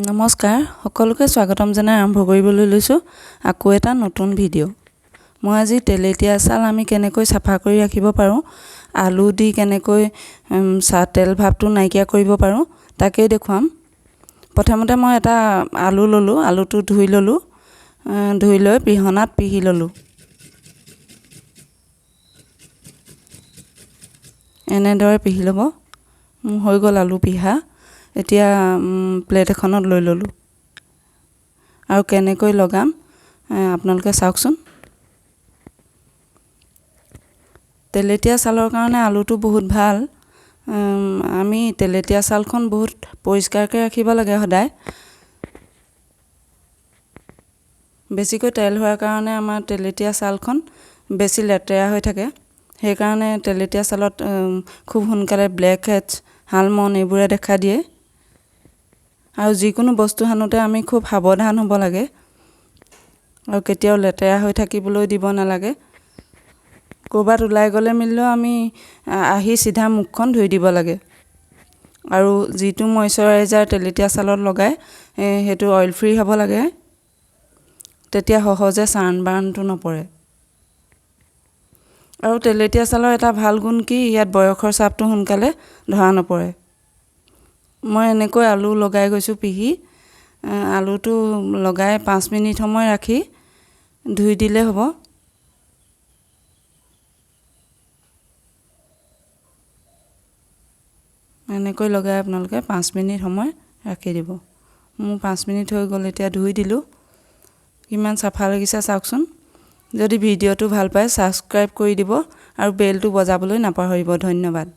নমস্কাৰ সকলোকে স্বাগতম জনাই আৰম্ভ কৰিবলৈ লৈছোঁ আকৌ এটা নতুন ভিডিঅ' মই আজি তেলেতীয়া ছাল আমি কেনেকৈ চাফা কৰি ৰাখিব পাৰোঁ আলু দি কেনেকৈ তেল ভাৱটো নাইকিয়া কৰিব পাৰোঁ তাকেই দেখুৱাম প্ৰথমতে মই এটা আলু ললোঁ আলুটো ধুই ললোঁ ধুই লৈ পিহনাত পিহি ললোঁ এনেদৰে পিহি ল'ব হৈ গ'ল আলু পিহা এতিয়া প্লেট এখনত লৈ ললোঁ আৰু কেনেকৈ লগাম আপোনালোকে চাওকচোন তেলেতীয়া ছালৰ কাৰণে আলুটো বহুত ভাল আমি তেলেতীয়া ছালখন বহুত পৰিষ্কাৰকৈ ৰাখিব লাগে সদায় বেছিকৈ তেল হোৱাৰ কাৰণে আমাৰ তেলেতীয়া ছালখন বেছি লেতেৰা হৈ থাকে সেইকাৰণে তেলেতীয়া ছালত খুব সোনকালে ব্লেক হেডছ হালমন এইবোৰে দেখা দিয়ে আৰু যিকোনো বস্তু হানোতে আমি খুব সাৱধান হ'ব লাগে আৰু কেতিয়াও লেতেৰা হৈ থাকিবলৈ দিব নালাগে ক'ৰবাত ওলাই গ'লে মিলিলেও আমি আহি সিধা মুখখন ধুই দিব লাগে আৰু যিটো ময়শ্চাৰাইজাৰ তেলেতীয়া ছালত লগায় সেইটো অইল ফ্ৰী হ'ব লাগে তেতিয়া সহজে ছানবাৰ্ণটো নপৰে আৰু তেলেতীয়া ছালৰ এটা ভাল গুণ কি ইয়াত বয়সৰ ছাপটো সোনকালে ধৰা নপৰে মই এনেকৈ আলু লগাই গৈছোঁ পিহি আলুটো লগাই 5 মিনিট সময় ৰাখি ধুই দিলে হ'ব এনেকৈ লগাই আপোনালোকে 5 মিনিট সময় ৰাখি দিব মোৰ 5 মিনিট হৈ গ'ল এতিয়া ধুই দিলোঁ কিমান চাফা লাগিছে চাওকচোন যদি ভিডিঅ'টো ভাল পায় ছাবস্ক্ৰাইব কৰি দিব আৰু বেলটো বজাবলৈ নাপাহৰিব ধন্যবাদ